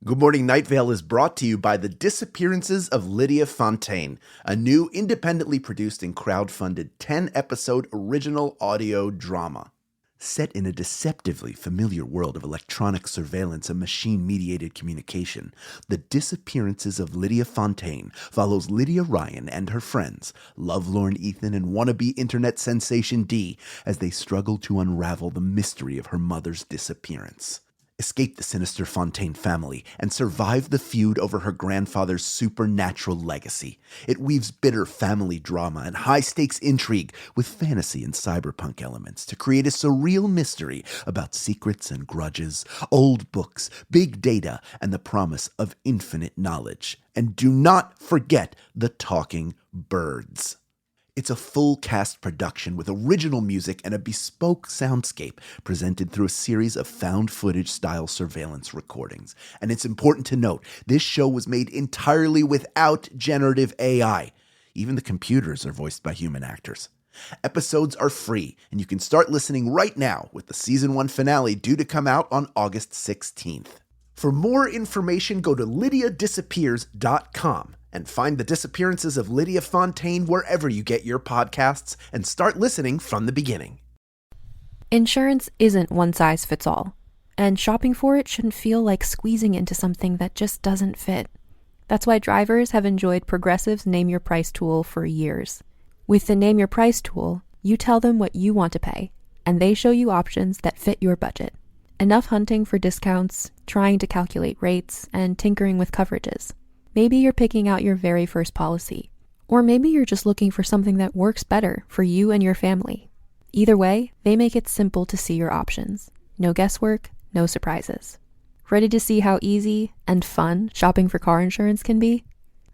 Good Morning Night Vale is brought to you by The Disappearances of Lydia Fontaine, a new independently produced and crowdfunded 10-episode original audio drama. Set in a deceptively familiar world of electronic surveillance and machine-mediated communication, The Disappearances of Lydia Fontaine follows Lydia Ryan and her friends, lovelorn Ethan and wannabe internet sensation Dee, as they struggle to unravel the mystery of her mother's disappearance. Escape the sinister Fontaine family, and survive the feud over her grandfather's supernatural legacy. It weaves bitter family drama and high-stakes intrigue with fantasy and cyberpunk elements to create a surreal mystery about secrets and grudges, old books, big data, and the promise of infinite knowledge. And do not forget the talking birds. It's a full-cast production with original music and a bespoke soundscape presented through a series of found-footage-style surveillance recordings. And it's important to note, this show was made entirely without generative AI. Even the computers are voiced by human actors. Episodes are free, and you can start listening right now with the Season 1 finale due to come out on August 16th. For more information, go to lydiadisappears.com. and find The Disappearances of Lydia Fontaine wherever you get your podcasts and start listening from the beginning. Insurance isn't one size fits all, and shopping for it shouldn't feel like squeezing into something that just doesn't fit. That's why drivers have enjoyed Progressive's Name Your Price tool for years. With the Name Your Price tool, you tell them what you want to pay, and they show you options that fit your budget. Enough hunting for discounts, trying to calculate rates, and tinkering with coverages. Maybe you're picking out your very first policy, or maybe you're just looking for something that works better for you and your family. Either way, they make it simple to see your options. No guesswork, no surprises. Ready to see how easy and fun shopping for car insurance can be?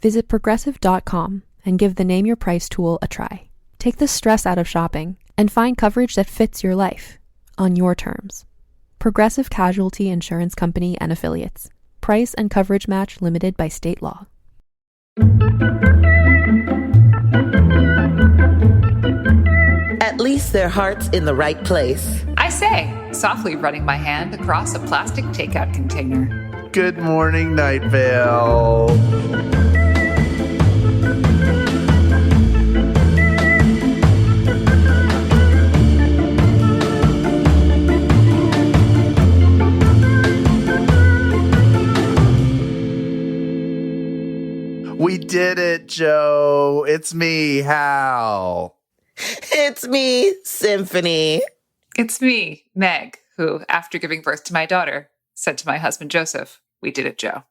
Visit Progressive.com and give the Name Your Price tool a try. Take the stress out of shopping and find coverage that fits your life, on your terms. Progressive Casualty Insurance Company and Affiliates. Price and coverage match limited by state law. At least their heart's in the right place. I say, softly running my hand across a plastic takeout container. Good Morning Night Vale. We did it, Joe. It's me, Hal. It's me, Symphony. It's me, Meg, who, after giving birth to my daughter, said to my husband, Joseph, we did it, Joe.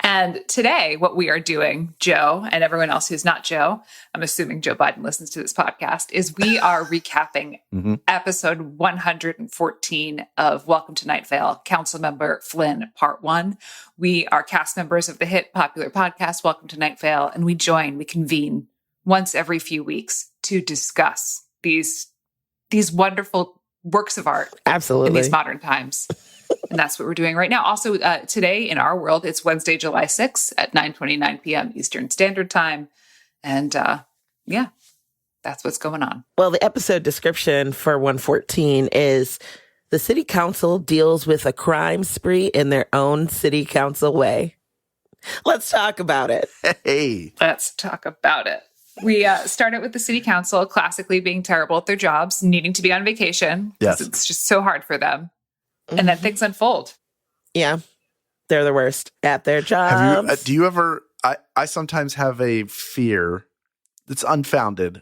And today, what we are doing, Joe, and everyone else who's not Joe, I'm assuming Joe Biden listens to this podcast, is we are recapping episode 114 of Welcome to Night Vale, Council Member Flynn, Part 1. We are cast members of the hit popular podcast, Welcome to Night Vale, and we convene once every few weeks to discuss these wonderful works of art in these modern times. And that's what we're doing right now. Also, today in our world, it's Wednesday, July 6th at 9:29 p.m. Eastern Standard Time. And that's what's going on. Well, the episode description for 114 is the city council deals with a crime spree in their own city council way. Let's talk about it. Hey. Let's talk about it. We started with the city council classically being terrible at their jobs, needing to be on vacation. Yes. It's just so hard for them. And then things unfold. Yeah. They're the worst at their jobs. Do you ever, I sometimes have a fear that's unfounded,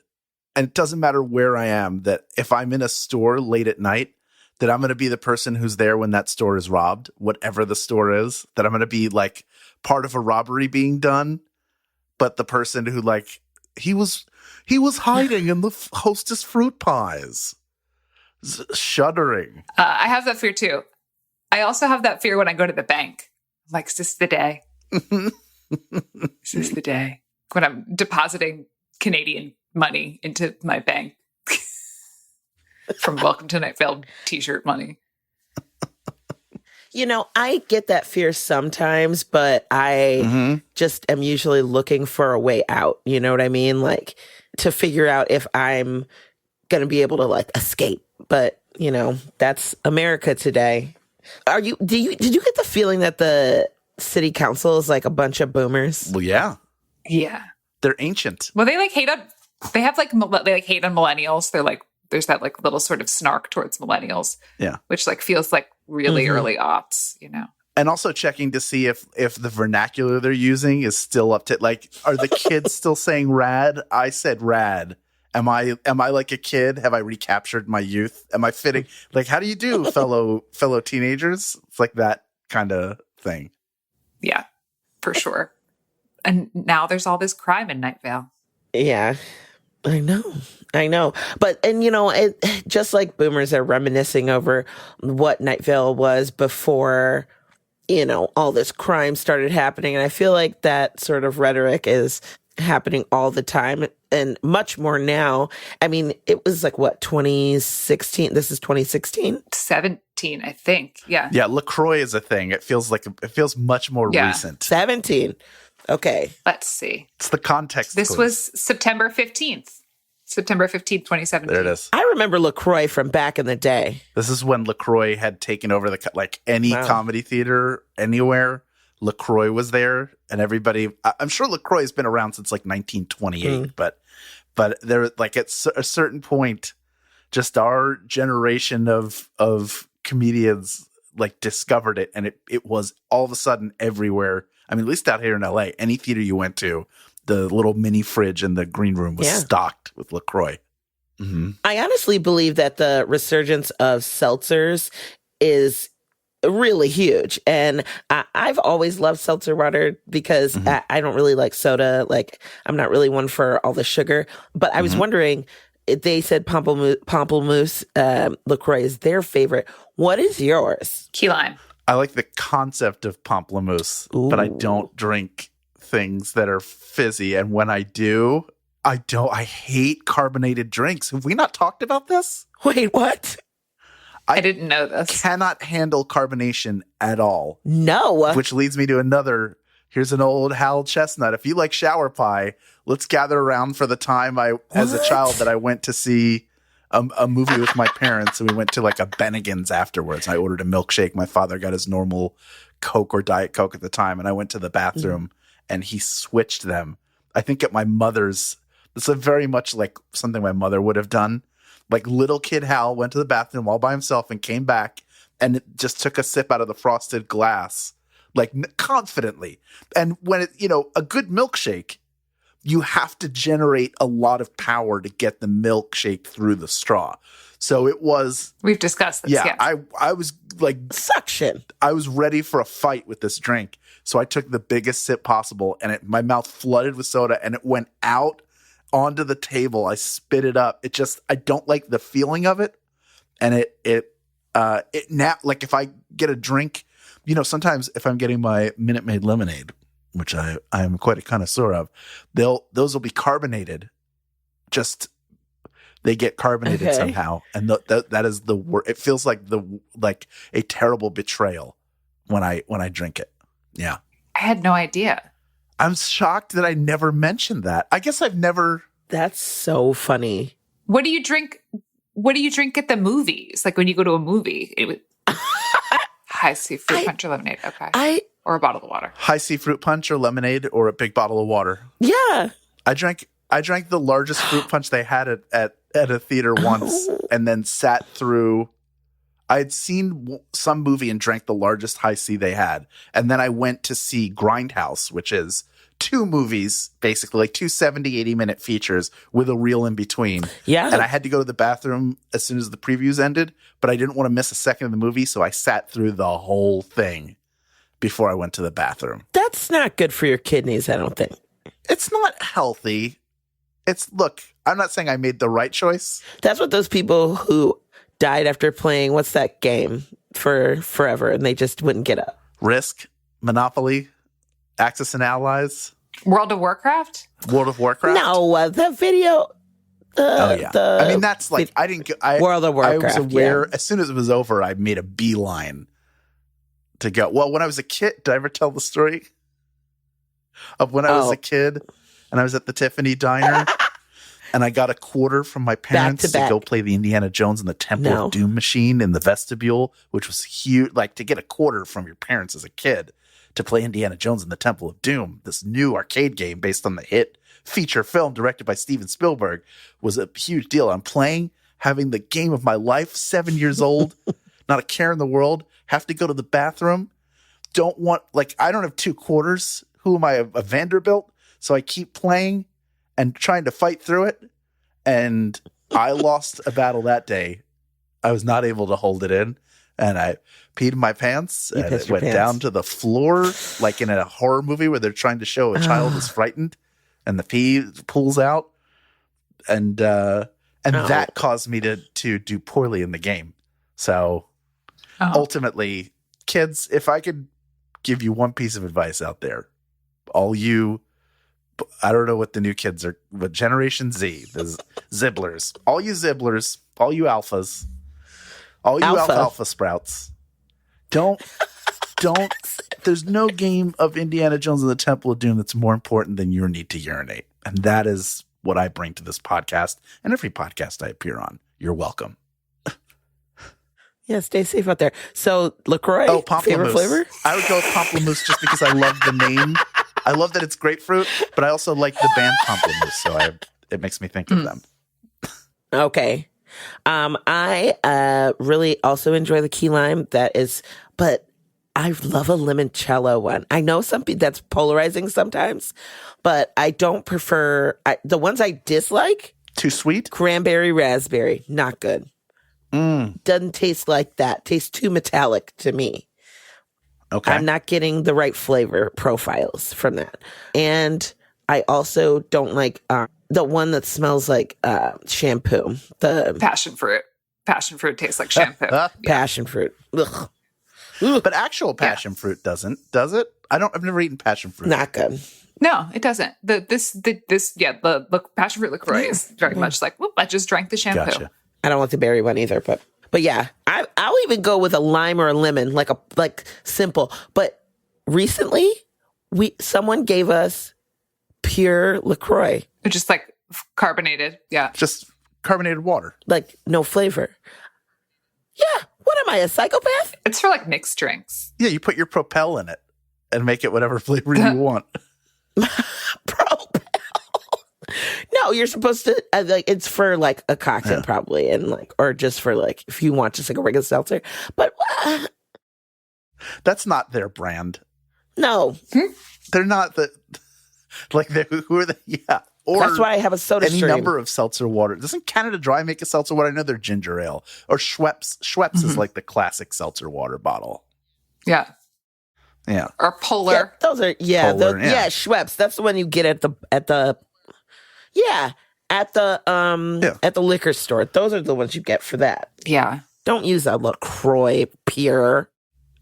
and it doesn't matter where I am, that if I'm in a store late at night, that I'm going to be the person who's there when that store is robbed, whatever the store is, that I'm going to be like part of a robbery being done. But the person who he was hiding in the Hostess fruit pies. Shuddering. I have that fear too. I also have that fear when I go to the bank. I'm like, is this the day? Is this the day? When I'm depositing Canadian money into my bank from Welcome to Night Vale t-shirt money. You know, I get that fear sometimes, but I just am usually looking for a way out. You know what I mean? Like, to figure out if I'm going to be able to escape. But that's America today. Did you get the feeling that the city council is like a bunch of boomers? Well, yeah. Yeah. They're ancient. Well, they hate on millennials. They're like, there's that like little sort of snark towards millennials. Yeah. Which like feels like really early aughts, And also checking to see if the vernacular they're using is still up to, like, are the kids still saying rad? I said rad. Am I like a kid? Have I recaptured my youth? Am I fitting? Like, how do you do, fellow teenagers? It's like that kind of thing. Yeah, for sure. And now there's all this crime in Night Vale. Yeah, I know. But, and just like boomers are reminiscing over what Night Vale was before, all this crime started happening. And I feel like that sort of rhetoric is happening all the time and much more now. I mean, it was like, what, 2016? This is 2016? 17, I think. Yeah. Yeah, Lacroix is a thing. It feels much more recent. 17. Okay. Let's see. It's the context. This clues. was September 15th. September 15th, 2017. There it is. I remember Lacroix from back in the day. This is when Lacroix had taken over any comedy theater anywhere. Lacroix was there, and everybody. I'm sure Lacroix has been around since like 1928, but there, like, at a certain point, just our generation of comedians like discovered it, and it was all of a sudden everywhere. I mean, at least out here in LA, any theater you went to, the little mini fridge in the green room was stocked with Lacroix. Mm-hmm. I honestly believe that the resurgence of seltzers is really huge. And I've always loved seltzer water because I don't really like soda. Like, I'm not really one for all the sugar. But I was wondering, they said Pamplemousse Lacroix is their favorite. What is yours? Key lime. I like the concept of pamplemousse, but I don't drink things that are fizzy. And when I do, I hate carbonated drinks. Have we not talked about this? Wait, what? I didn't know this. Cannot handle carbonation at all. No. Which leads me to here's an old Hal chestnut. If you like shower pie, let's gather around for the time as a child that I went to see a movie with my parents, and we went to like a Bennigan's afterwards. I ordered a milkshake. My father got his normal Coke or Diet Coke at the time, and I went to the bathroom and he switched them. I think at my mother's, this is very much like something my mother would have done. Like, little kid Hal went to the bathroom all by himself and came back and just took a sip out of the frosted glass, like, confidently. And when a good milkshake, you have to generate a lot of power to get the milkshake through the straw. So it was. We've discussed this. Yeah, I was like suction. I was ready for a fight with this drink. So I took the biggest sip possible, and my mouth flooded with soda, and it went out onto the table. I spit it up. I don't like the feeling of it. And it now, like, if I get a drink, sometimes if I'm getting my Minute Maid lemonade, which I'm quite a connoisseur of, those will be carbonated. Just, they get carbonated somehow. And that is the worst. It feels like a terrible betrayal when I drink it. Yeah. I had no idea. I'm shocked that I never mentioned that. I guess I've never. That's so funny. What do you drink? What do you drink at the movies? Like, when you go to a movie, high C fruit punch or lemonade. Okay. Or a bottle of water. High C fruit punch or lemonade or a big bottle of water. Yeah. I drank the largest fruit punch they had at a theater once, and then sat through. I had seen some movie and drank the largest high C they had. And then I went to see Grindhouse, which is 2 movies, basically, like 2 70-80-minute features with a reel in between. Yeah. And I had to go to the bathroom as soon as the previews ended, but I didn't want to miss a second of the movie, so I sat through the whole thing before I went to the bathroom. That's not good for your kidneys, I don't think. It's not healthy. Look, I'm not saying I made the right choice. That's what those people who died after playing, what's that game, for forever, and they just wouldn't get up. Risk, Monopoly, Axis and Allies. World of Warcraft? World of Warcraft? No, the video. I mean, that's like, World of Warcraft. I was aware, as soon as it was over, I made a beeline to go. Well, when I was a kid, did I ever tell the story of when I was a kid and I was at the Tiffany Diner? And I got a quarter from my parents to go play the Indiana Jones and the Temple of Doom machine in the vestibule, which was huge. Like, to get a quarter from your parents as a kid to play Indiana Jones and the Temple of Doom, this new arcade game based on the hit feature film directed by Steven Spielberg, was a huge deal. I'm playing, having the game of my life, 7 years old, not a care in the world, have to go to the bathroom. I don't have 2 quarters. Who am I, a Vanderbilt? So I keep playing and trying to fight through it. And I lost a battle that day. I was not able to hold it in. And I peed in my pants. And it went down to the floor, like in a horror movie where they're trying to show a child is frightened. And the pee pulls out. And that caused me to do poorly in the game. So ultimately, kids, if I could give you one piece of advice out there, I don't know what the new kids are, but Generation Z, the Zibblers, all you Zibblers, all you alphas, all you alpha sprouts, don't, there's no game of Indiana Jones and the Temple of Doom that's more important than your need to urinate. And that is what I bring to this podcast and every podcast I appear on. You're welcome. Yeah, stay safe out there. So, Lacroix, favorite flavor? I would go with Pamplemousse just because I love the name. I love that it's grapefruit, but I also like the band Pamplemousse, so it makes me think of them. Okay. I really also enjoy the key lime. But I love a limoncello one. I know that's polarizing sometimes, but I don't prefer the ones I dislike. Too sweet? Cranberry, raspberry, not good. Doesn't taste like that. Tastes too metallic to me. Okay. I'm not getting the right flavor profiles from that. And I also don't like the one that smells like shampoo. The passion fruit. Passion fruit tastes like shampoo. Passion fruit. Ugh. But actual passion fruit doesn't, does it? I've never eaten passion fruit. Not good. No, it doesn't. The passion fruit LaCroix is very much like, whoop, I just drank the shampoo. Gotcha. I don't want the berry one either, but yeah, I'll even go with a lime or a lemon, like simple. But recently, someone gave us pure LaCroix, Just like carbonated, yeah, just carbonated water, like no flavor. Yeah, what am I, a psychopath? it's for like mixed drinks. Yeah, you put your Propel in it and make it whatever flavor you want. Propel. No, you're supposed to it's for like a cocktail probably, and or just for like if you want just like a regular seltzer. But that's not their brand. No, they're not who are they? Yeah, or that's why I have a soda any stream. number of seltzer water. Doesn't Canada Dry make a seltzer water? I know they're ginger ale or Schweppes. Schweppes is like the classic seltzer water bottle. Yeah, yeah, or Polar. Yeah, those are Schweppes. That's the one you get at the liquor store. Those are the ones you get for that. Yeah. Don't use a LaCroix pure.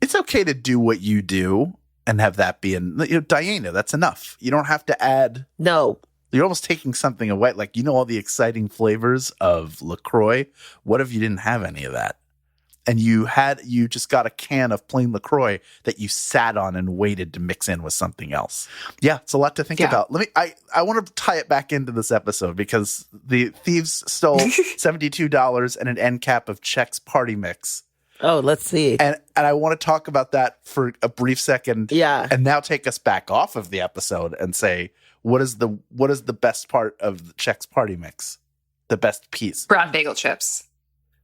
It's okay to do what you do and have that be Diana, that's enough. You don't have to add. No. You're almost taking something away. Like, all the exciting flavors of LaCroix. What if you didn't have any of that? And you just got a can of plain LaCroix that you sat on and waited to mix in with something else. Yeah, it's a lot to think about. I want to tie it back into this episode because the thieves stole $72 and an end cap of Chex Party Mix. Oh, let's see. And I want to talk about that for a brief second. Yeah. And now take us back off of the episode and say, what is the best part of the Chex Party Mix? The best piece? Brown bagel chips.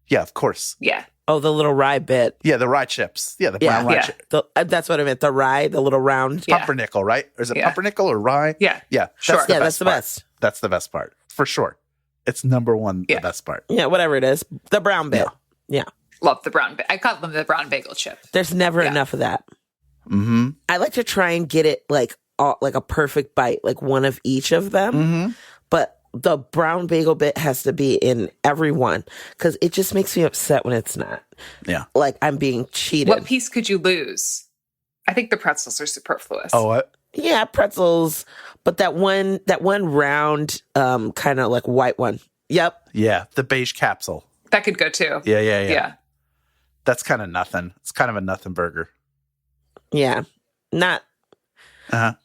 Yeah, of course. Yeah. Oh, the little rye bit. Yeah, the rye chips. Yeah, the brown rye chips. That's what I meant. The rye, the little round. Pumpernickel, right? Or is it pumpernickel or rye? Yeah. Yeah. Sure. That's the best. That's the best part. For sure. It's number one, the best part. Yeah, whatever it is. The brown bit. Yeah. Love the brown. I call them the brown bagel chip. There's never enough of that. Mm-hmm. I like to try and get it like a perfect bite, like one of each of them. Mm-hmm. But the brown bagel bit has to be in every one because it just makes me upset when it's not. Yeah. Like I'm being cheated. What piece could you lose? I think the pretzels are superfluous. Oh, what? Yeah, pretzels. But that one round, kind of like white one. Yep. Yeah, the beige capsule. That could go too. Yeah. That's kind of nothing. It's kind of a nothing burger. Yeah. Not. Uh-huh.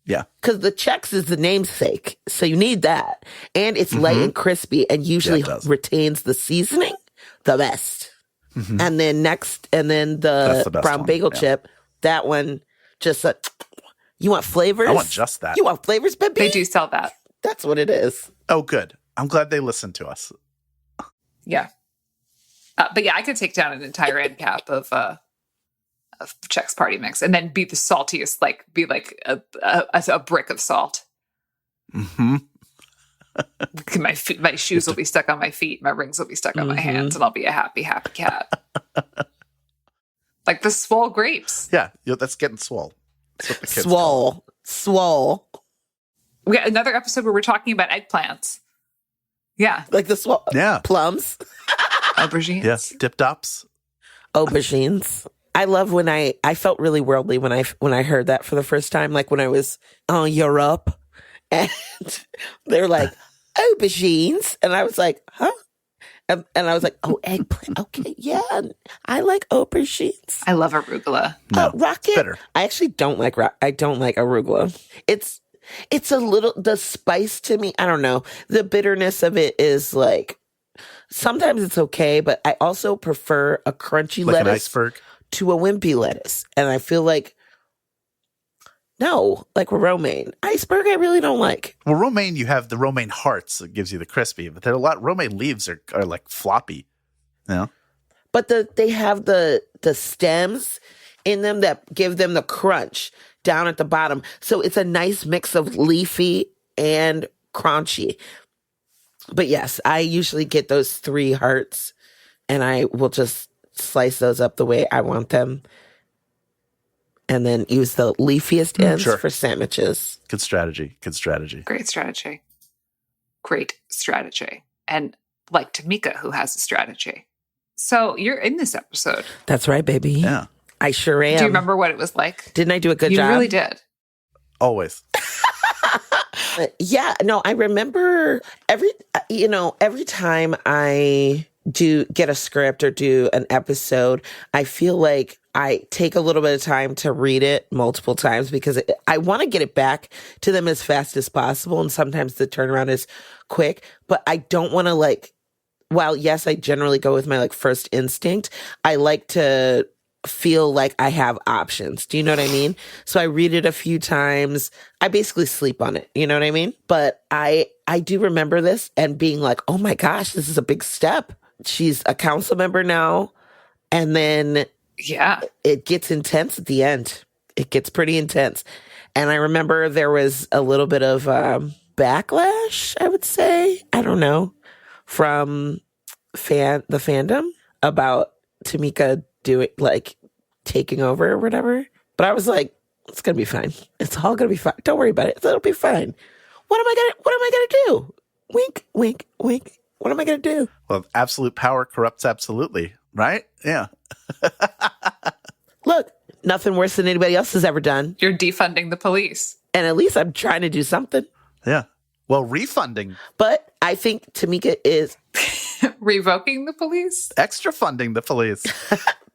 Yeah. Because the Chex is the namesake. So you need that. And it's light and crispy and usually retains the seasoning the best. Mm-hmm. And then the brown bagel chip, that one just you want flavors? I want just that. You want flavors, baby? They do sell that. That's what it is. Oh, good. I'm glad they listened to us. Yeah. But yeah, I could take down an entire end cap of Chex Party Mix and then be the saltiest, be like a brick of salt. Mm-hmm. My shoes will be stuck on my feet. My rings will be stuck on my hands, and I'll be a happy, happy cat. Like the swole grapes. Yeah, that's getting swole. That's what the kids swole. We got another episode where we're talking about eggplants. Yeah. Like the swole. Yeah. Plums. Aubergines. Yes. Dip-dops. Aubergines. I love when I felt really worldly when I heard that for the first time, like when I was in Europe and they're like, aubergines. And I was like, huh? And I was like, oh, eggplant. Okay, yeah. I like aubergines. I love arugula. No, rocket. Bitter. I actually don't like arugula. It's a little, the spice to me, I don't know. The bitterness of it is like, sometimes it's okay, but I also prefer a crunchy like lettuce an iceberg to a wimpy lettuce. And I feel like, no, like romaine. Iceberg, I really don't like. Well, romaine, you have the romaine hearts that gives you the crispy, but there are a lot, romaine leaves are like floppy, you know? But they have the stems in them that give them the crunch down at the bottom. So it's a nice mix of leafy and crunchy. But yes, I usually get those 3 hearts and I will just slice those up the way I want them. And then use the leafiest ends for sandwiches. Good strategy. Great strategy. And like Tamika, who has a strategy. So you're in this episode. That's right, baby. Yeah. I sure am. Do you remember what it was like? Didn't I do a good job? You really did. Always. Yeah, no, I remember every time I do get a script or do an episode, I feel like I take a little bit of time to read it multiple times because I want to get it back to them as fast as possible. And sometimes the turnaround is quick, but I don't want to while yes, I generally go with my first instinct, I like to feel like I have options. Do you know what I mean? So I read it a few times. I basically sleep on it. You know what I mean? But I do remember this and being like, oh my gosh, this is a big step. She's a council member now. And then it gets intense at the end. It gets pretty intense. And I remember there was a little bit of backlash, I would say. I don't know. From the fandom about Tamika doing taking over or whatever. But I was like, it's gonna be fine. It's all gonna be fine. Don't worry about it. It'll be fine. What am I gonna do? Wink, wink, wink. What am I gonna do? Well, absolute power corrupts absolutely, right? Yeah. Look, nothing worse than anybody else has ever done. You're defunding the police. And at least I'm trying to do something. Yeah. Well, refunding. But I think Tamika is revoking the police? Extra funding the police.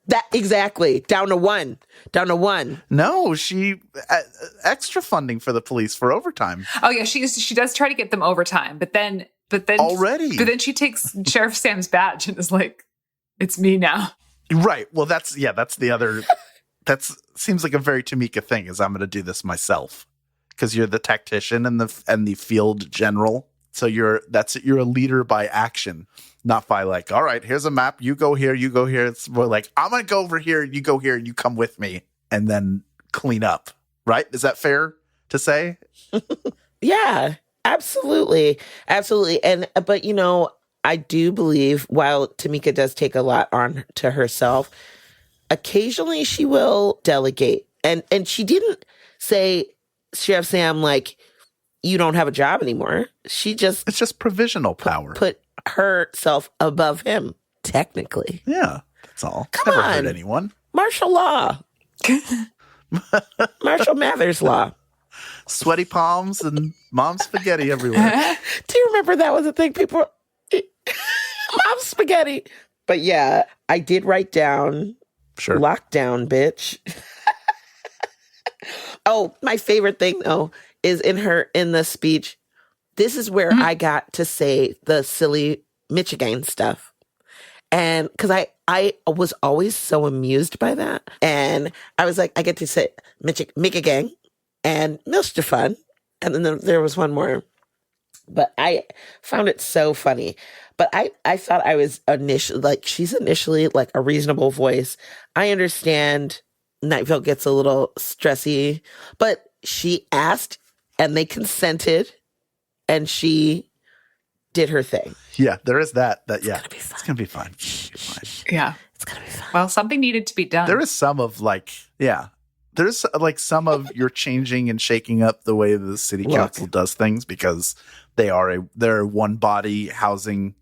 That exactly. Down to one. No, she extra funding for the police for overtime. Oh yeah, she does try to get them overtime, but then already. But then she takes Sheriff Sam's badge and is like, "It's me now." Right. Well, that's the other. That seems like a very Tamika thing. Is I'm going to do this myself because you're the tactician and the field general. So you're a leader by action, not by all right, here's a map. You go here. You go here. It's more like, I'm going to go over here. You go here. You come with me and then clean up. Right. Is that fair to say? Yeah, absolutely. Absolutely. But I do believe while Tamika does take a lot on to herself, occasionally she will delegate. And she didn't say, Sheriff Sam, you don't have a job anymore. It's just provisional power. Put herself above him, technically. Yeah, that's all. Come Never on. hurt anyone. Martial law. Marshall Mathers law. Sweaty palms and mom spaghetti everywhere. Do you remember that was a thing? People mom spaghetti. But yeah, I did write down Sure. Lockdown, bitch. Oh, my favorite thing though is in the speech. This is where I got to say the silly Michigan stuff. And because I was always so amused by that. And I was like, I get to say Michigan and Milstefan. And then there was one more. But I found it so funny. But I thought I was she's initially like a reasonable voice. I understand Night Vale gets a little stressy, but she asked and they consented and she did her thing. Yeah, there is that. It's gonna be fun. It's going to be fun. Yeah. It's going to be fun. Well, something needed to be done. There is some of there's like some of you're changing and shaking up the way the city council does things because they're one body housing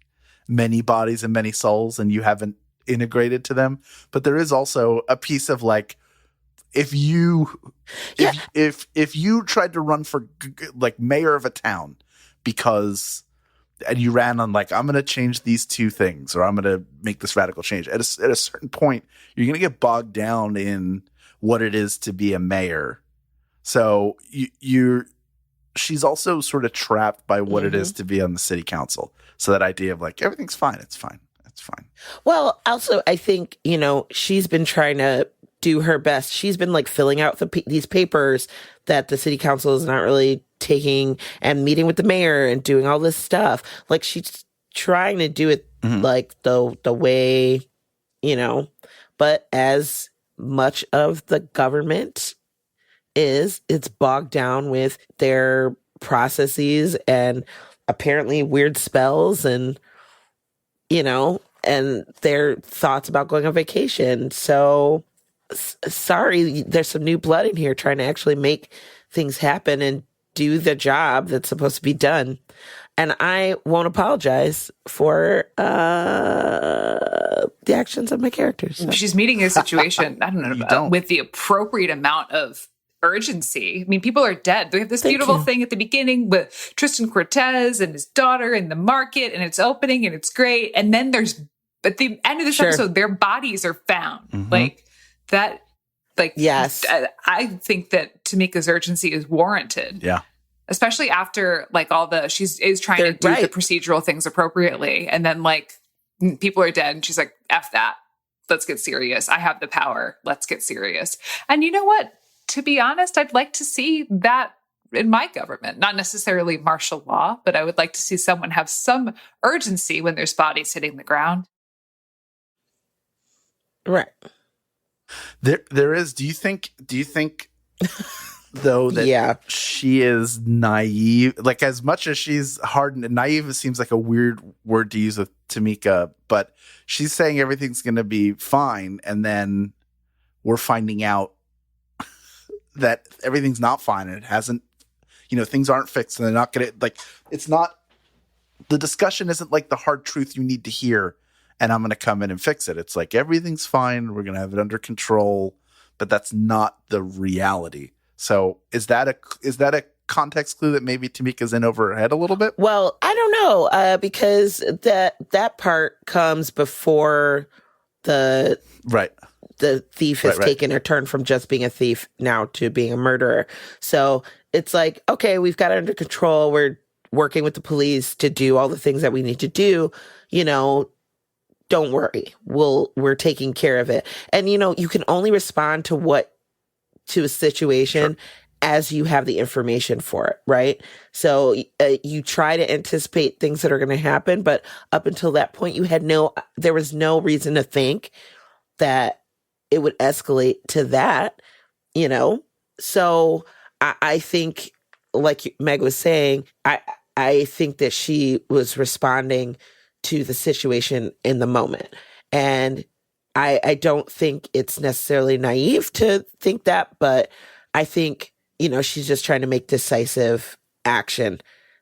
many bodies and many souls, and you haven't integrated to them. But there is also a piece of like, if you tried to run for like mayor of a town and you ran on like, I'm going to change these two things, or I'm going to make this radical change. At a certain point, you're going to get bogged down in what it is to be a mayor. So she's also sort of trapped by what it is to be on the city council. So that idea of like, everything's fine. It's fine. It's fine. Well, also, I think, she's been trying to do her best. She's been like filling out these papers that the city council is not really taking and meeting with the mayor and doing all this stuff. Like she's trying to do it like the way, but as much of the government it's bogged down with their processes and apparently weird spells and, and their thoughts about going on vacation. So sorry, there's some new blood in here trying to actually make things happen and do the job that's supposed to be done. And I won't apologize for the actions of my characters. So. She's meeting a situation, I don't know, with the appropriate amount of urgency. I mean, people are dead. We have this beautiful thing at the beginning with Tristan Cortez and his daughter in the market, and it's opening and it's great. And then at the end of this episode, their bodies are found. Yes. I think that Tamika's urgency is warranted. Yeah. Especially after like she is trying to do the procedural things appropriately. And then like people are dead and she's like, F that. Let's get serious. I have the power. Let's get serious. And you know what? To be honest, I'd like to see that in my government, not necessarily martial law, but I would like to see someone have some urgency when there's bodies hitting the ground. Right. There is, do you think though that she is naive? Like as much as she's hard and naive, it seems like a weird word to use with Tamika, but she's saying everything's going to be fine. And then we're finding out that everything's not fine and it hasn't, things aren't fixed and they're not going to it's not, the discussion isn't like the hard truth you need to hear and I'm going to come in and fix it. It's like, everything's fine. We're going to have it under control, but that's not the reality. So is that a context clue that maybe Tamika's in over her head a little bit? Well, I don't know, because that part comes before the thief has taken a turn from just being a thief now to being a murderer. So it's like, okay, we've got it under control. We're working with the police to do all the things that we need to do. Don't worry. We're taking care of it. And, you can only respond to a situation as you have the information for it, right? So you try to anticipate things that are going to happen, but up until that point, there was no reason to think that it would escalate to that, So I think, like Meg was saying, I think that she was responding to the situation in the moment. And I don't think it's necessarily naive to think that, but I think, she's just trying to make decisive action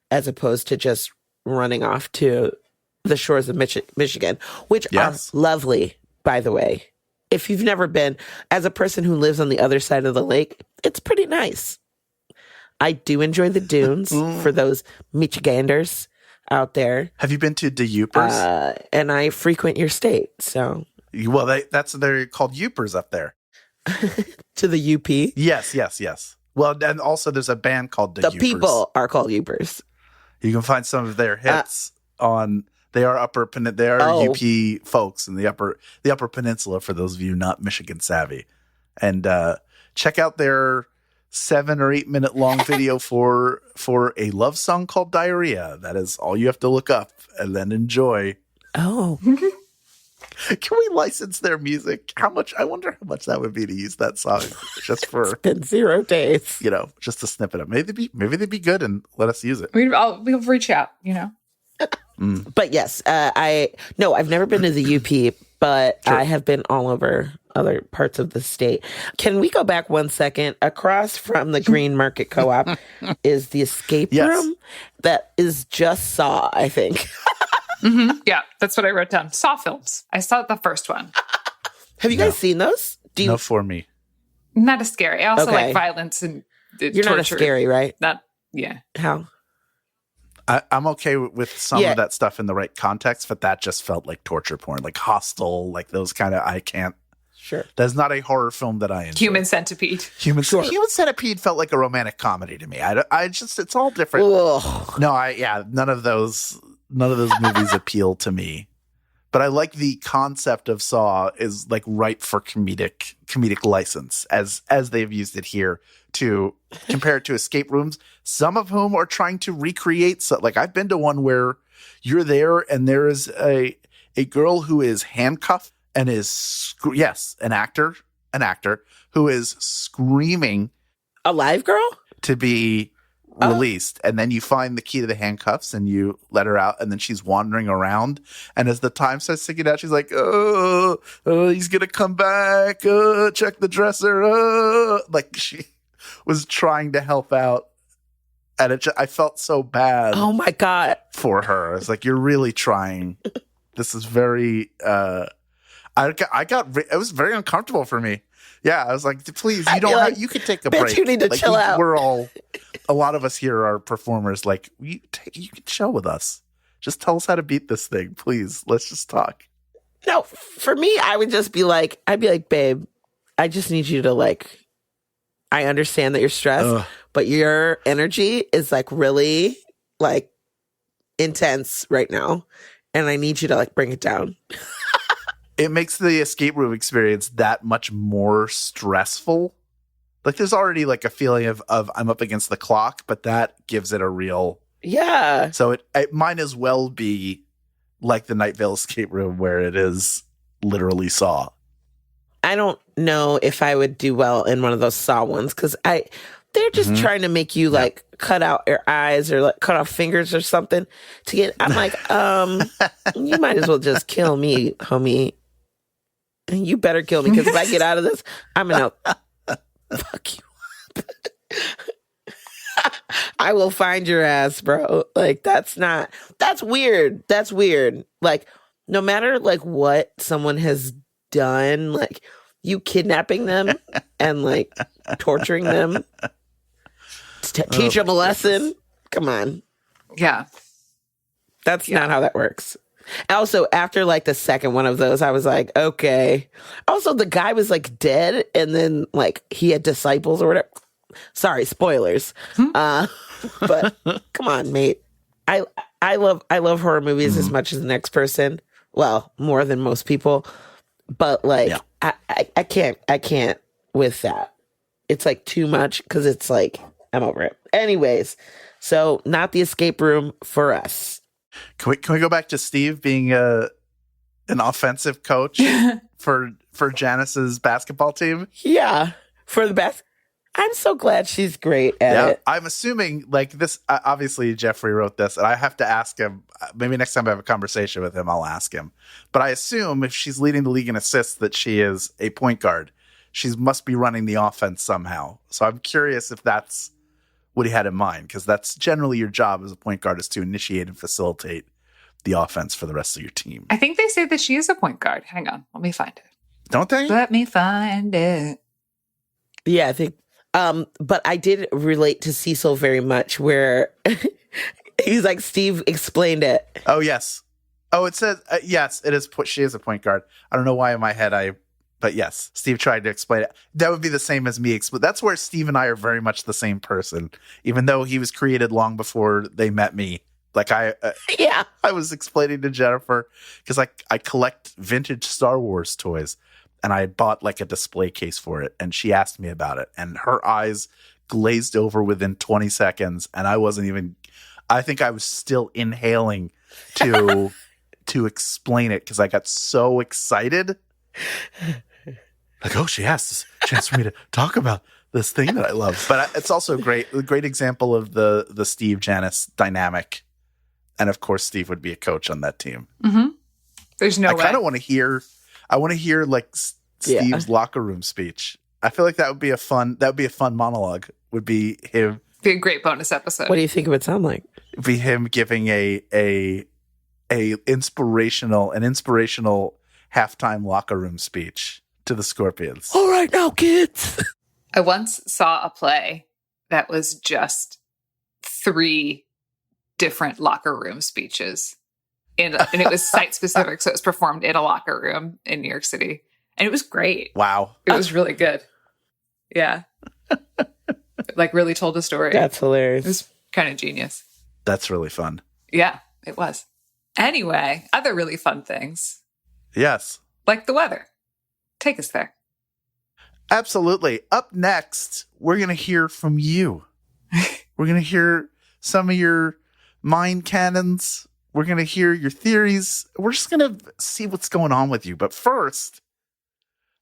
as opposed to just running off to the shores of Michigan, which are lovely, by the way. If you've never been, as a person who lives on the other side of the lake, it's pretty nice. I do enjoy the dunes for those Michiganders out there. Have you been to the Yoopers? And I frequent your state, so. Well, they're called Yoopers up there. To the UP? Yes. Well, and also there's a band called The Yoopers. people are called Yoopers. You can find some of their hits on. They are UP folks in the upper peninsula. For those of you not Michigan savvy, and check out their 7 or 8 minute long video for a love song called Diarrhea. That is all you have to look up and then enjoy. Oh. Can we license their music? I wonder how much that would be to use that song just for It's been 0 days. Just to snip it up. Maybe they'd be good and let us use it. We'll reach out, But yes, I've never been to the UP, but Sure. I have been all over other parts of the state. Can we go back 1 second? Across from the Green Market Co-op is the escape room that is just Saw, I think. Mm-hmm. Yeah, that's what I wrote down. Saw films. I saw the first one. Have you guys seen those? No, for me. Not as scary. I also Okay. like violence and You're torture. not as scary, right? Yeah. How? I'm okay with some of that stuff in the right context, but that just felt like torture porn, like Hostel, like those kind of. I can't. Sure. That's not a horror film that I enjoy. Human Centipede. Human Centipede felt like a romantic comedy to me. I just, it's all different. Ugh. No, none of those movies appeal to me. But I like the concept of Saw is like ripe for comedic license as they've used it here to compare it to escape rooms, some of whom are trying to recreate. So, like I've been to one where you're there and there is a girl who is handcuffed and is an actor who is screaming, A live girl? to be released, and then you find the key to the handcuffs and you let her out, and then she's wandering around, and as the time starts ticking out, she's like, oh, he's gonna come back, check the dresser, like she was trying to help out, and I felt so bad. Oh my God. For her. It's like, you're really trying. This is very it was very uncomfortable for me. Yeah, I was like, please, you can take a break. You need to chill out. A lot of us here are performers. Like, you can chill with us. Just tell us how to beat this thing, please. Let's just talk. No, for me, I would just be like, babe, I just need you to I understand that you're stressed, but your energy is really intense right now. And I need you to bring it down. It makes the escape room experience that much more stressful. Like there's already a feeling of I'm up against the clock, but that gives it a real. Yeah. So it might as well be like the Night Vale escape room where it is literally Saw. I don't know if I would do well in one of those Saw ones because they're just trying to make you cut out your eyes or cut off fingers or something to get. I'm like, you might as well just kill me, homie. And you better kill me because if I get out of this, I'm gonna fuck you up. I will find your ass, bro. That's weird. That's weird. No matter what someone has done, you kidnapping them and torturing them to teach them a lesson. Come on. Yeah. That's not how that works. Also, after the second one of those, I was like, okay. Also, the guy was dead, and then he had disciples or whatever. Sorry, spoilers. But come on, mate. I love horror movies as much as the next person. Well, more than most people. But I can't with that. It's too much because it's I'm over it. Anyways, so not the escape room for us. Can we go back to Steve being an offensive coach for Janice's basketball team? Yeah, for the best. I'm so glad she's great at it. I'm assuming this. Obviously, Jeffrey wrote this, and I have to ask him. Maybe next time I have a conversation with him, I'll ask him. But I assume if she's leading the league in assists, that she is a point guard. She must be running the offense somehow. So I'm curious if that's what he had in mind, because that's generally your job as a point guard, is to initiate and facilitate the offense for the rest of your team. I think they say that she is a point guard. Hang on. Let me find it. Don't they? Let me find it. Yeah, I think. But I did relate to Cecil very much where he's like, Steve explained it. Oh, yes. Oh, it says, yes, it is. She is a point guard. I don't know why in my head I But yes, Steve tried to explain it. That would be the same as me. That's where Steve and I are very much the same person, even though he was created long before they met me. Like I was explaining to Jennifer, because I collect vintage Star Wars toys, and I had bought like a display case for it, and she asked me about it, and her eyes glazed over within 20 seconds, and I think I was still inhaling to explain it because I got so excited. Like, oh, she asked this chance for me to talk about this thing that I love. But it's also a great example of the Steve Janice dynamic. And of course, Steve would be a coach on that team. Mm-hmm. There's no way. I kind of want to hear. I want to hear like Steve's locker room speech. I feel like that would be a fun monologue. Would be him. Be a great bonus episode. What do you think it would sound like? It'd be him giving an inspirational halftime locker room speech to the Scorpions. All right, now, kids. I once saw a play that was just 3 different locker room speeches, and it was site specific, so it was performed in a locker room in New York City, and it was great. Wow, it was really good. Yeah, like really told a story. That's hilarious. It was kind of genius. That's really fun. Yeah, it was. Anyway, other really fun things. Yes, like the weather. Take us there. Absolutely. Up next, we're going to hear from you. We're going to hear some of your mind cannons. We're going to hear your theories. We're just going to see what's going on with you. But first,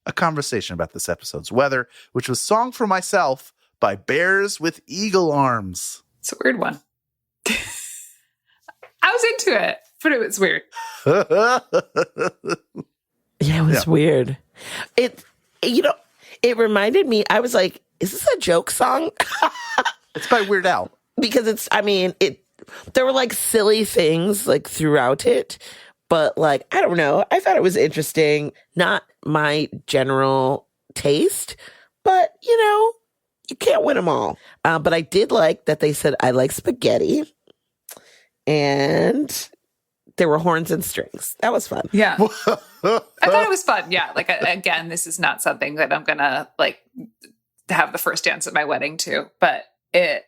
a conversation about this episode's weather, which was Song for Myself by Bears with Eagle Arms. It's a weird one. I was into it, but it was weird. Yeah, it was weird. It reminded me, I was like, is this a joke song? It's by Weird Al. Because there were like silly things like throughout it, but like, I don't know. I thought it was interesting. Not my general taste, but you can't win them all. But I did like that they said, I like spaghetti, and there were horns and strings. That was fun. Yeah. I thought it was fun. Yeah. Like, again, this is not something that I'm going to like have the first dance at my wedding to, but it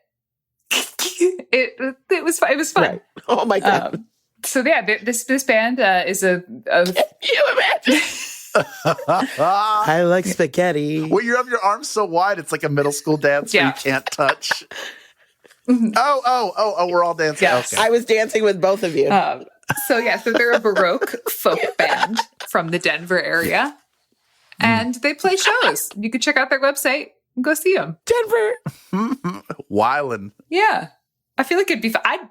was fun. It was fun. Right. Oh my God. So yeah, this band is a Can you imagine? I like spaghetti. Well, you have your arms so wide, it's like a middle school dance where you can't touch. Mm-hmm. Oh, we're all dancing. Yes. Okay. I was dancing with both of you. So they're a Baroque folk band from the Denver area, and they play shows. You can check out their website and go see them. Denver. Wildin'. Yeah. I feel like it'd be fun.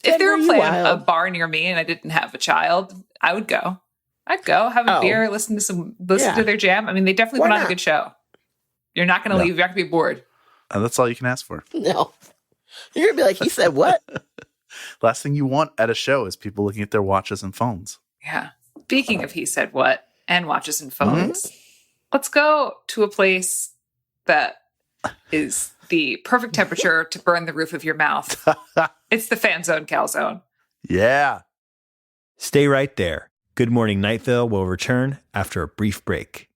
If they were playing a bar near me and I didn't have a child, I would go. I'd go, have a beer, listen to their jam. I mean, they definitely put on a good show. You're not going to leave. You're not going to be bored. And that's all you can ask for. No. You're going to be like, he said what? Last thing you want at a show is people looking at their watches and phones. Yeah. Speaking of he said what and watches and phones, let's go to a place that is the perfect temperature to burn the roof of your mouth. It's the FanZone Calzone. Yeah. Stay right there. Good Morning Night Vale will return after a brief break.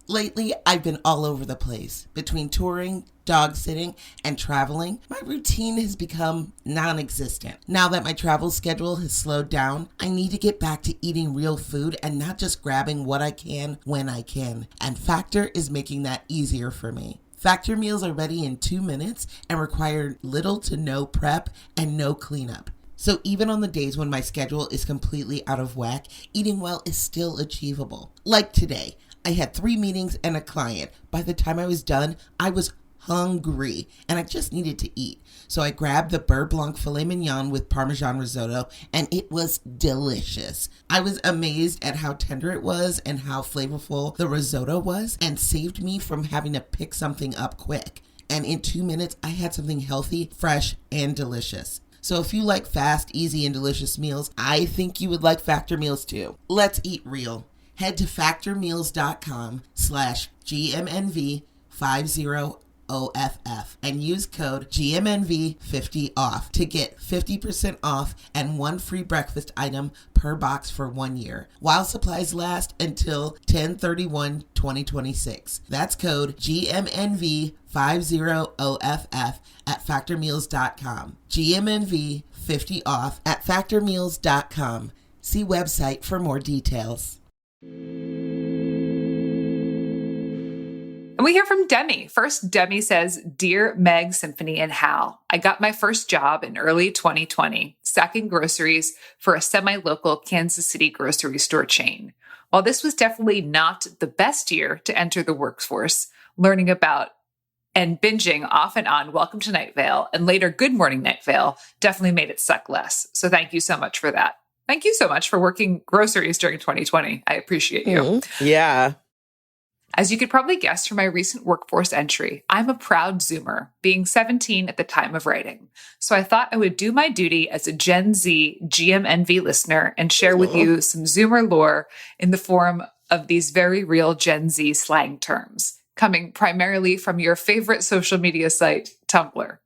Lately, I've been all over the place. Between touring, dog sitting, and traveling, my routine has become non-existent. Now that my travel schedule has slowed down, I need to get back to eating real food and not just grabbing what I can when I can. And Factor is making that easier for me. Factor meals are ready in 2 minutes and require little to no prep and no cleanup. So even on the days when my schedule is completely out of whack, eating well is still achievable. Like today, I had 3 meetings and a client. By the time I was done, I was hungry and I just needed to eat. So I grabbed the Beurre Blanc filet mignon with Parmesan risotto, and it was delicious. I was amazed at how tender it was and how flavorful the risotto was, and saved me from having to pick something up quick. And in 2 minutes, I had something healthy, fresh, and delicious. So if you like fast, easy, and delicious meals, I think you would like Factor meals too. Let's eat real. Head to factormeals.com/GMNV50 and use code GMNV50OFF to get 50% off and one free breakfast item per box for 1 year, while supplies last until 10/31/2026. That's code GMNV50OFF at factormeals.com. GMNV50OFF at factormeals.com. See website for more details. And we hear from Demi. First, Demi says, Dear Meg, Symphony and Hal, I got my first job in early 2020, stocking groceries for a semi-local Kansas City grocery store chain. While this was definitely not the best year to enter the workforce, learning about and binging off and on Welcome to Night Vale and later Good Morning Night Vale definitely made it suck less. So thank you so much for that. Thank you so much for working groceries during 2020. I appreciate you. Mm-hmm. Yeah. As you could probably guess from my recent workforce entry, I'm a proud Zoomer, being 17 at the time of writing. So I thought I would do my duty as a Gen Z GMNV listener and share with you some Zoomer lore in the form of these very real Gen Z slang terms, coming primarily from your favorite social media site, Tumblr.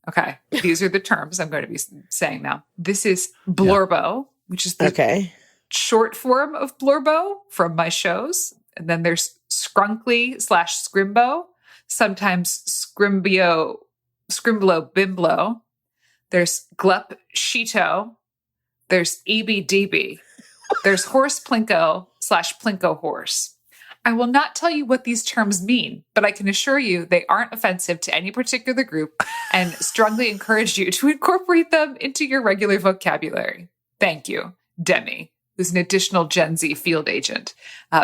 Okay, these are the terms I'm going to be saying now. This is blorbo, which is the short form of blorbo from my shows. And then there's scrunkly/scrimbo, sometimes scrimblo bimblo. There's glup shito. There's EBDB. There's horse plinko/plinko horse. I will not tell you what these terms mean, but I can assure you they aren't offensive to any particular group and strongly encourage you to incorporate them into your regular vocabulary. Thank you, Demi, who's an additional Gen Z field agent.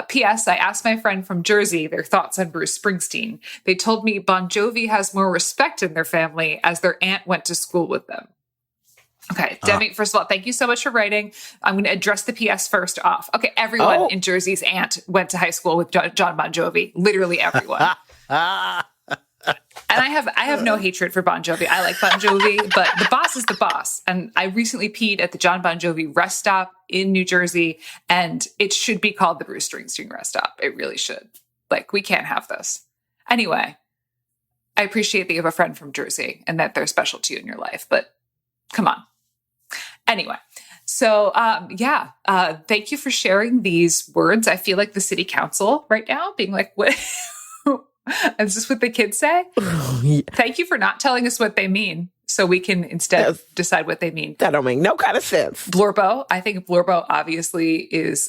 P.S. I asked my friend from Jersey their thoughts on Bruce Springsteen. They told me Bon Jovi has more respect in their family as their aunt went to school with them. Okay, Demi, first of all, thank you so much for writing. I'm going to address the PS first off. Okay, everyone in Jersey's aunt went to high school with John Bon Jovi. Literally everyone. And I have no hatred for Bon Jovi. I like Bon Jovi, but the boss is the boss. And I recently peed at the John Bon Jovi rest stop in New Jersey, and it should be called the Bruce Springsteen rest stop. It really should. Like, we can't have this. Anyway, I appreciate that you have a friend from Jersey and that they're special to you in your life, but come on. Anyway, so thank you for sharing these words. I feel like the city council right now being like, what? Is this what the kids say? Thank you for not telling us what they mean so we can instead decide what they mean. That don't make no kind of sense. Blorbo. I think blorbo obviously is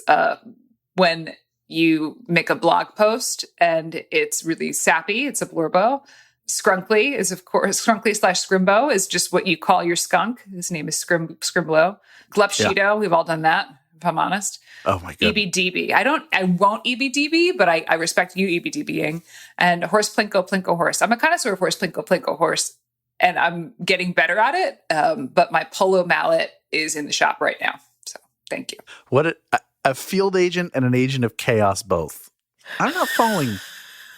when you make a blog post and it's really sappy. It's a blorbo. Scrunkly is, of course, scrunkly/scrimbo is just what you call your skunk. His name is Scrimblo. Glupshido, we've all done that, if I'm honest. Oh my God. EBDB. I won't EBDB, but I respect you EBDBing. And horse plinko horse. I'm a connoisseur of horse plinko horse, and I'm getting better at it. But my polo mallet is in the shop right now. So thank you. What a field agent and an agent of chaos both. I'm not falling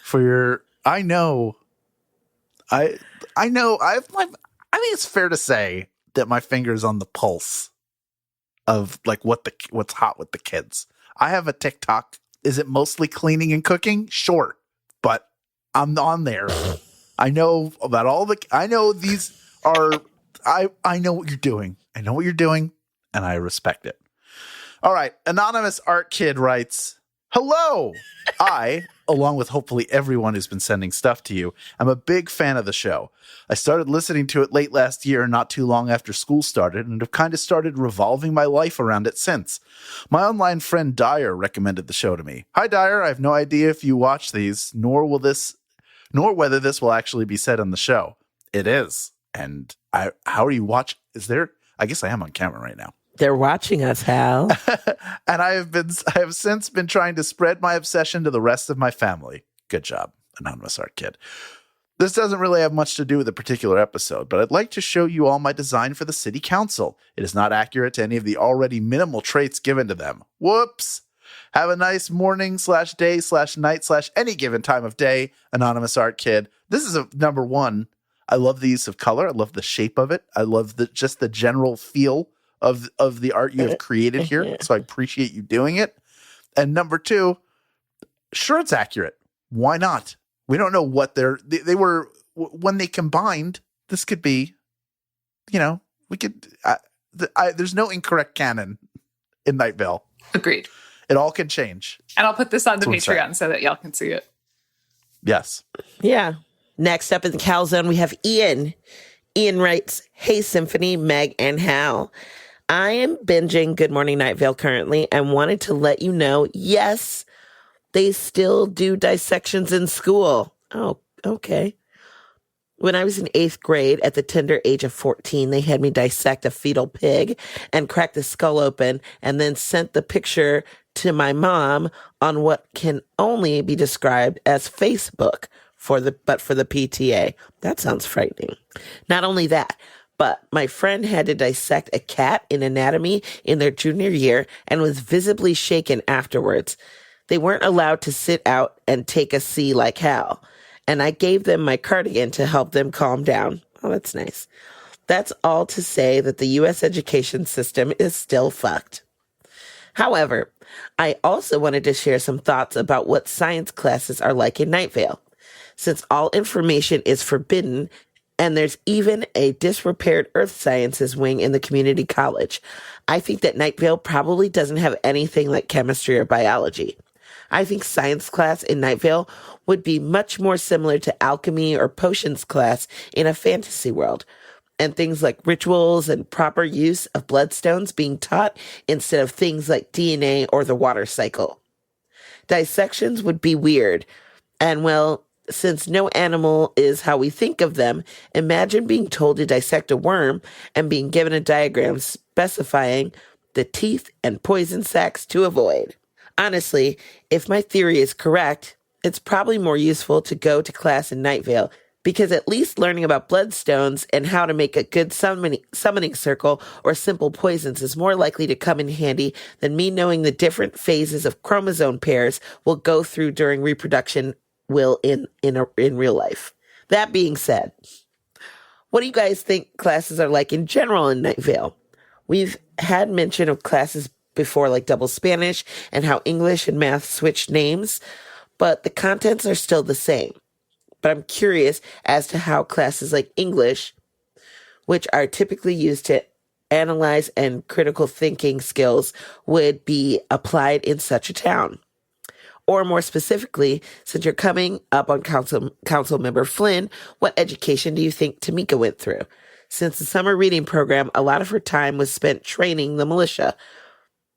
for your. I know. I think it's fair to say that my finger's on the pulse of like what's hot with the kids. I have a TikTok. Is it mostly cleaning and cooking? Sure, but I'm on there. I know about I know these are. I know what you're doing. I know what you're doing, and I respect it. All right, anonymous art kid writes, "Hello, I." Along with hopefully everyone who's been sending stuff to you, I'm a big fan of the show. I started listening to it late last year, not too long after school started, and have kind of started revolving my life around it since. My online friend Dyer recommended the show to me. Hi Dyer, I have no idea if you watch these, nor whether this will actually be said on the show. It is. And how are you watch? I guess I am on camera right now. They're watching us, Hal. And I have since been trying to spread my obsession to the rest of my family. Good job, anonymous art kid. This doesn't really have much to do with a particular episode, but I'd like to show you all my design for the city council. It is not accurate to any of the already minimal traits given to them. Whoops. Have a nice morning/day/night/any given time of day, anonymous art kid. This is number one. I love the use of color. I love the shape of it. I love just the general feel of the art you have created here. So I appreciate you doing it. And number two, sure, it's accurate. Why not? We don't know what they were when they combined, this could be, we could. There's no incorrect canon in Night Vale. Agreed. It all can change. And I'll put this on the Patreon so that y'all can see it. Yes. Yeah. Next up in the Calzone, we have Ian. Ian writes, "Hey, Symphony, Meg, and Hal. I am binging Good Morning Night Vale currently and wanted to let you know, yes, they still do dissections in school." Oh, okay. When I was in 8th grade, at the tender age of 14, they had me dissect a fetal pig and crack the skull open and then sent the picture to my mom on what can only be described as Facebook for the PTA. That sounds frightening. Not only that, but my friend had to dissect a cat in anatomy in their junior year and was visibly shaken afterwards. They weren't allowed to sit out and take a C like Hal. And I gave them my cardigan to help them calm down. Oh, that's nice. That's all to say that the U.S. education system is still fucked. However, I also wanted to share some thoughts about what science classes are like in Night Vale. Since all information is forbidden, and there's even a disrepaired earth sciences wing in the community college, I think that Night Vale probably doesn't have anything like chemistry or biology. I think science class in Night Vale would be much more similar to alchemy or potions class in a fantasy world, and things like rituals and proper use of bloodstones being taught instead of things like DNA or the water cycle. Dissections would be weird, and well, since no animal is how we think of them, imagine being told to dissect a worm and being given a diagram specifying the teeth and poison sacs to avoid. Honestly, if my theory is correct, it's probably more useful to go to class in Night Vale, because at least learning about bloodstones and how to make a good summoning circle or simple poisons is more likely to come in handy than me knowing the different phases of chromosome pairs will go through during reproduction in real life. That being said, what do you guys think classes are like in general in Night Vale? We've had mention of classes before, like double Spanish and how English and math switch names, but the contents are still the same. But I'm curious as to how classes like English, which are typically used to analyze and critical thinking skills, would be applied in such a town. Or more specifically, since you're coming up on Council Member Flynn, what education do you think Tamika went through? Since the summer reading program, a lot of her time was spent training the militia.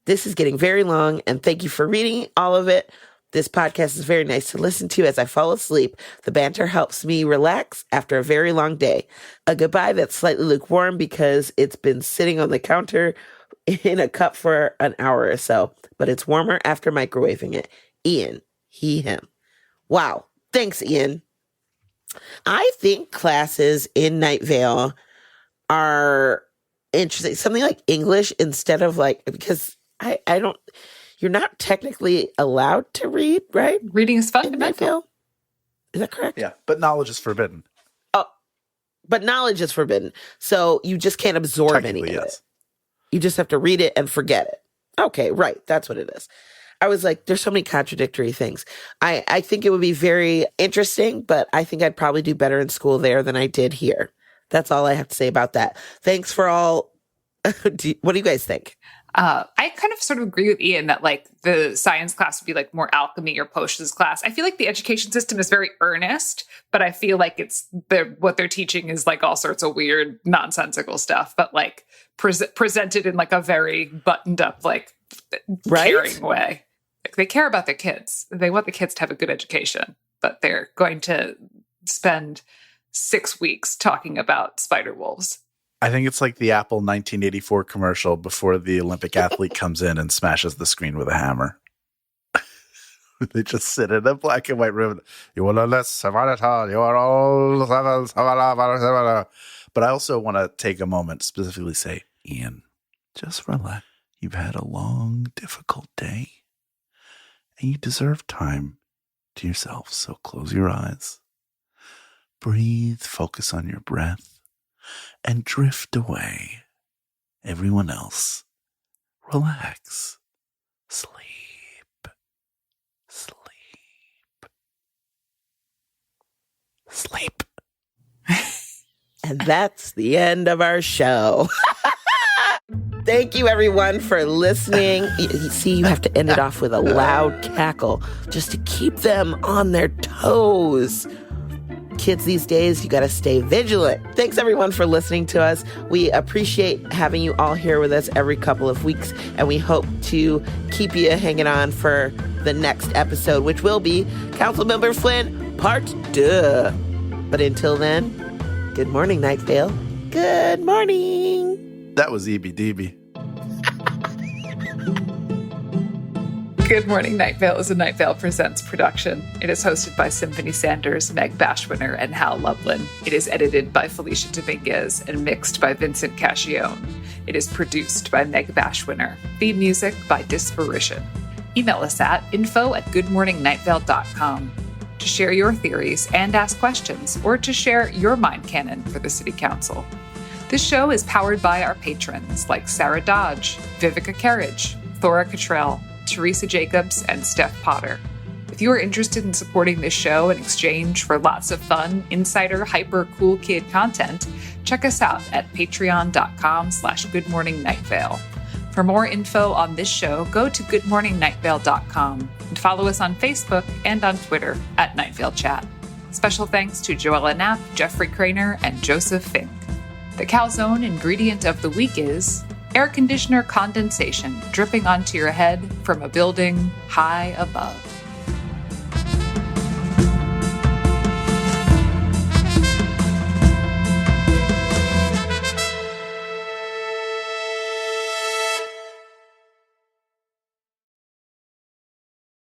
This is getting very long, and thank you for reading all of it. This podcast is very nice to listen to as I fall asleep. The banter helps me relax after a very long day. A goodbye that's slightly lukewarm because it's been sitting on the counter in a cup for an hour or so, but it's warmer after microwaving it. Ian, he, him. Wow. Thanks, Ian. I think classes in Night Vale are interesting. Something like English instead of because I don't, you're not technically allowed to read, right? Reading is fundamental. Is that correct? Yeah, but knowledge is forbidden. Oh, but knowledge is forbidden. So you just can't absorb any of it. You just have to read it and forget it. Okay, right. That's what it is. I was like, there's so many contradictory things. I think it would be very interesting, but I think I'd probably do better in school there than I did here. That's all I have to say about that. Thanks for all. What do you guys think? I kind of sort of agree with Ian that the science class would be like more alchemy or potions class. I feel like the education system is very earnest, but I feel like what they're teaching is like all sorts of weird, nonsensical stuff, but like presented in like a very buttoned up, like caring way. Like, they care about their kids. They want the kids to have a good education, but they're going to spend 6 weeks talking about spider wolves. I think it's like the Apple 1984 commercial before the Olympic athlete comes in and smashes the screen with a hammer. They just sit in a black and white room. You are all. But I also want to take a moment, specifically say, Ian, just relax. You've had a long, difficult day, and you deserve time to yourself. So close your eyes, breathe, focus on your breath, and drift away. Everyone else, relax, sleep, sleep, sleep. And that's the end of our show. Thank you, everyone, for listening. You see, you have to end it off with a loud cackle just to keep them on their toes. Kids these days, you got to stay vigilant. Thanks, everyone, for listening to us. We appreciate having you all here with us every couple of weeks, and we hope to keep you hanging on for the next episode, which will be Councilmember Flynn Part 2. But until then, good morning, Night Vale. Good morning. That was EBDB. Good Morning Night Vale is a Night Vale Presents production. It is hosted by Symphony Sanders, Meg Bashwiner, and Hal Lublin. It is edited by Felicia Dominguez and mixed by Vincent Cacchione. It is produced by Meg Bashwiner. Theme music by Disparition. Email us at info@goodmorningnightVale.com to share your theories and ask questions, or to share your mind canon for the City Council. This show is powered by our patrons like Sarah Dodge, Vivica Carriage, Thora Cottrell, Teresa Jacobs, and Steph Potter. If you are interested in supporting this show in exchange for lots of fun, insider, hyper cool kid content, check us out at patreon.com/goodmorningnightVale. For more info on this show, go to goodmorningnightVale.com and follow us on Facebook and on Twitter at Night Vale Chat. Special thanks to Joella Knapp, Jeffrey Craner, and Joseph Fink. The Calzone ingredient of the week is air conditioner condensation dripping onto your head from a building high above.